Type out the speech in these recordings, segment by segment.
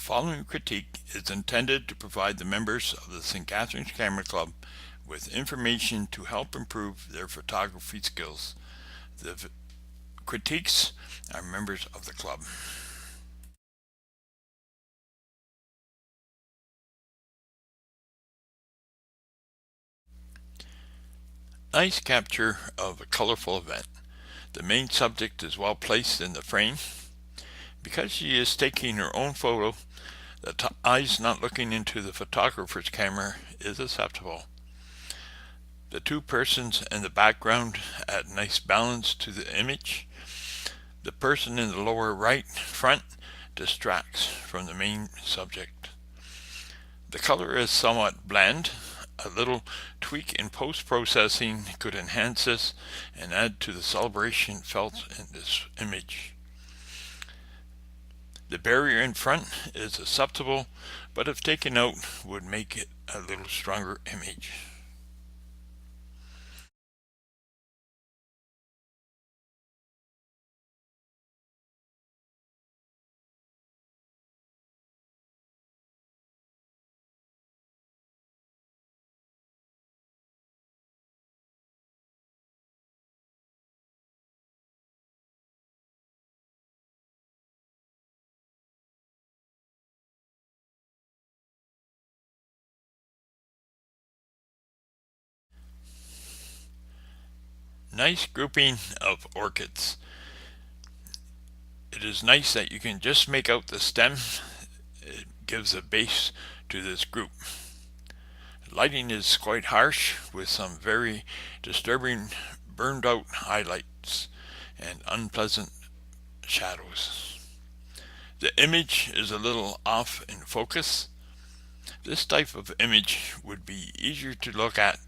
following critique is intended to provide the members of the St. Catharines Camera Club with information to help improve their photography skills. The critiques are members of the club. Nice capture of a colorful event. The main subject is well placed in the frame. Because she is taking her own photo, the eyes not looking into the photographer's camera is acceptable. The two persons in the background add nice balance to the image. The person in the lower right front distracts from the main subject. The color is somewhat bland. A little tweak in post-processing could enhance this and add to the celebration felt in this image. The barrier in front is acceptable, but if taken out would make it a little stronger image. Nice grouping of orchids. It is nice that you can just make out the stem. It gives a base to this group. Lighting is quite harsh with some very disturbing burned out highlights and unpleasant shadows. The image is a little off in focus. This type of image would be easier to look at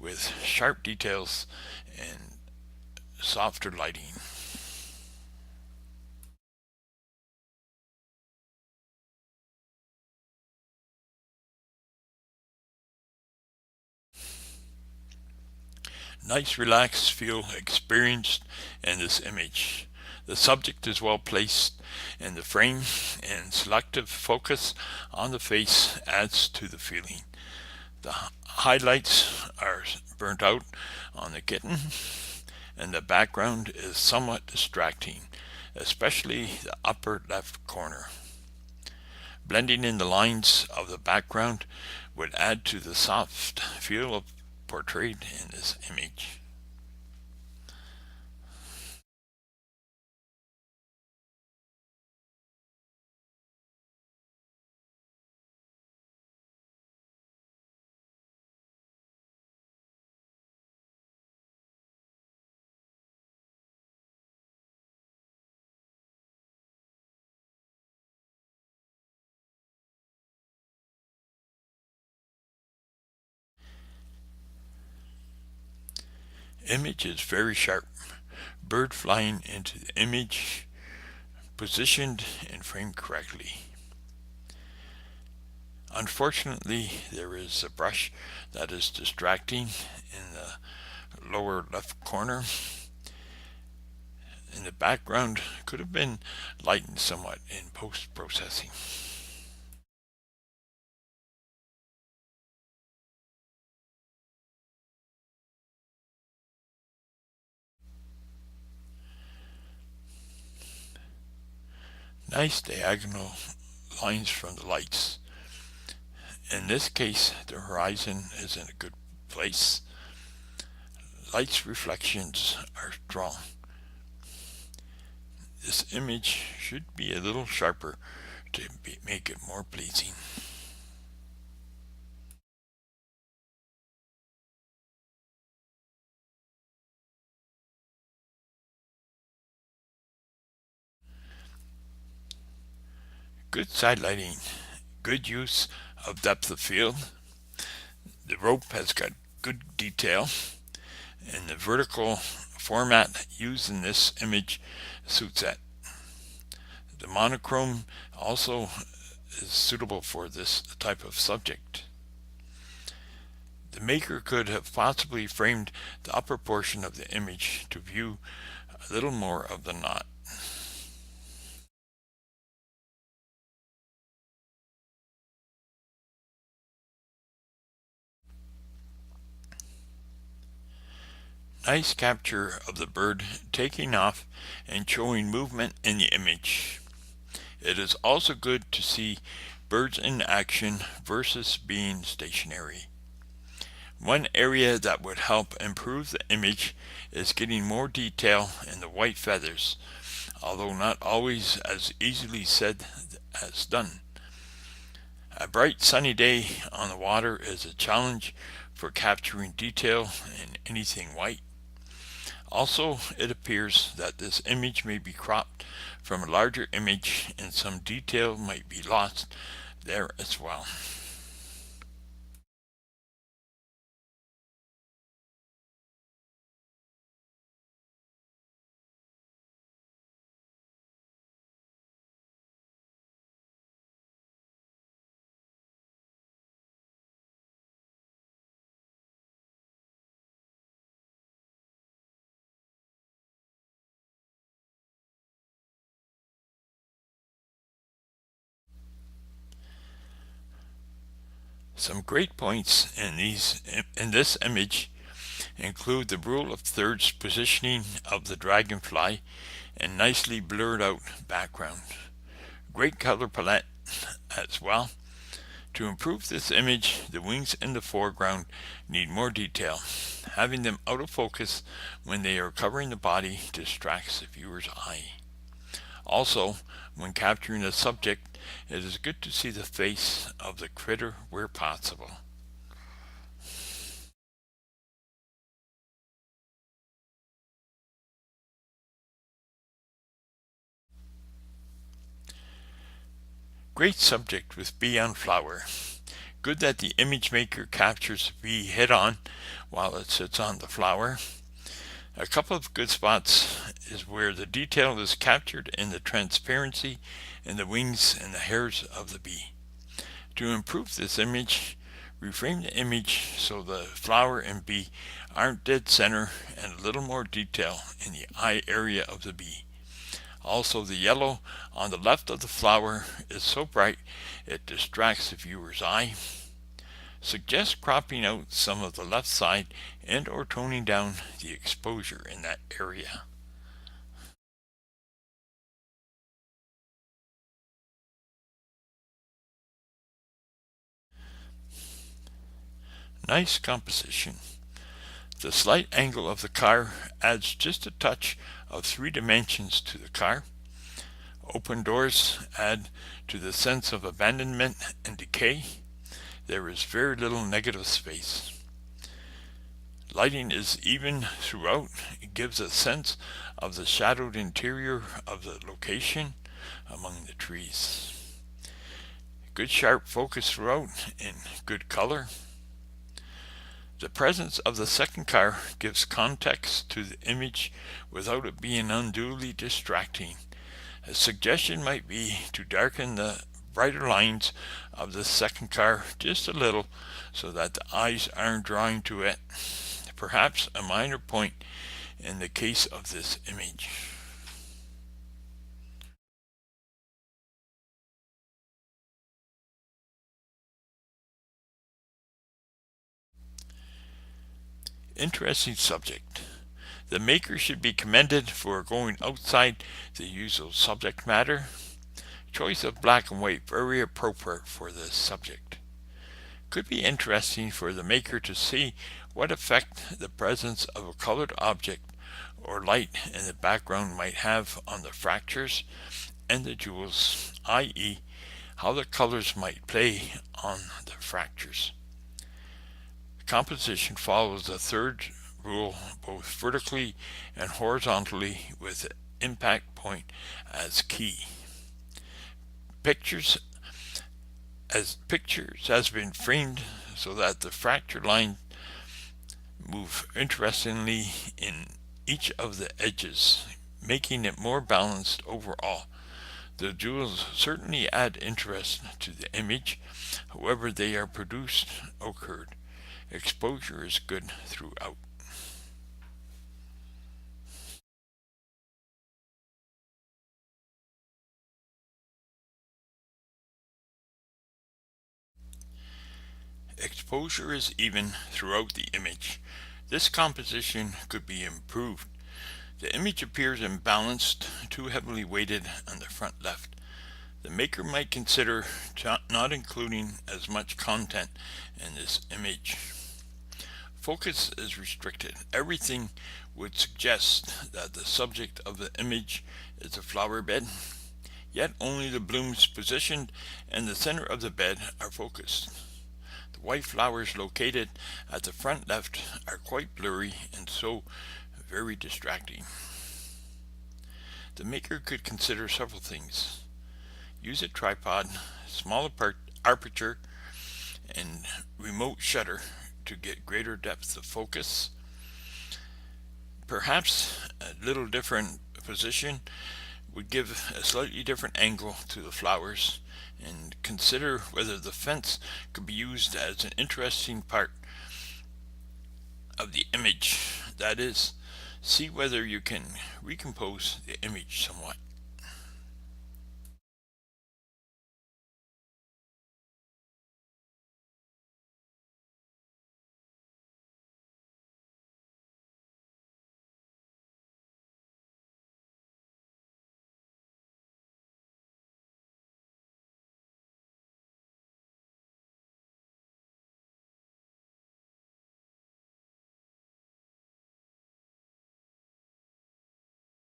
with sharp details and softer lighting. Nice relaxed feel experienced in this image. The subject is well placed in the frame, and selective focus on the face adds to the feeling. The highlights are burnt out on the kitten, and the background is somewhat distracting, especially the upper left corner. Blending in the lines of the background would add to the soft feel portrayed in this image. Image is very sharp. Bird flying into the image, positioned and framed correctly. Unfortunately, there is a brush that is distracting in the lower left corner. In the background could have been lightened somewhat in post-processing. Nice diagonal lines from the lights. In this case, the horizon is in a good place. Light's reflections are strong. This image should be a little sharper to make it more pleasing. Good side lighting, good use of depth of field. The rope has got good detail, and the vertical format used in this image suits that. The monochrome also is suitable for this type of subject. The maker could have possibly framed the upper portion of the image to view a little more of the knot. Nice capture of the bird taking off and showing movement in the image. It is also good to see birds in action versus being stationary. One area that would help improve the image is getting more detail in the white feathers, although not always as easily said as done. A bright sunny day on the water is a challenge for capturing detail in anything white. Also, it appears that this image may be cropped from a larger image and some detail might be lost there as well. Some great points in this image include the rule of thirds positioning of the dragonfly and nicely blurred out background. Great color palette as well. To improve this image, the wings in the foreground need more detail. Having them out of focus when they are covering the body distracts the viewer's eye. Also, when capturing a subject, it is good to see the face of the critter where possible. Great subject with bee on flower. Good that the image maker captures the bee head on while it sits on the flower. A couple of good spots is where the detail is captured in the transparency in the wings and the hairs of the bee. To improve this image, reframe the image so the flower and bee aren't dead center and a little more detail in the eye area of the bee. Also, the yellow on the left of the flower is so bright it distracts the viewer's eye. Suggest cropping out some of the left side and or toning down the exposure in that area. Nice composition. The slight angle of the car adds just a touch of 3 dimensions to the car. Open doors add to the sense of abandonment and decay. There is very little negative space. Lighting is even throughout. It gives a sense of the shadowed interior of the location among the trees. Good sharp focus throughout and good color. The presence of the second car gives context to the image without it being unduly distracting. A suggestion might be to darken the brighter lines of the second car just a little so that the eyes aren't drawn to it. Perhaps a minor point in the case of this image. Interesting subject. The maker should be commended for going outside the usual subject matter. Choice of black and white very appropriate for this subject. Could be interesting for the maker to see what effect the presence of a colored object or light in the background might have on the fractures and the jewels, i.e., how the colors might play on the fractures. Composition follows the third rule both vertically and horizontally with the impact point as key. Pictures has been framed so that the fracture line move interestingly in each of the edges, making it more balanced overall. The jewels certainly add interest to the image, however they are produced occurred. Exposure is good throughout. Exposure is even throughout the image. This composition could be improved. The image appears imbalanced, too heavily weighted on the front left. The maker might consider not including as much content in this image. Focus is restricted. Everything would suggest that the subject of the image is a flower bed, yet only the blooms positioned in the center of the bed are focused. The white flowers located at the front left are quite blurry and so very distracting. The maker could consider several things. Use a tripod, small aperture, and remote shutter to get greater depth of focus. Perhaps a little different position would give a slightly different angle to the flowers, and consider whether the fence could be used as an interesting part of the image. That is, see whether you can recompose the image somewhat.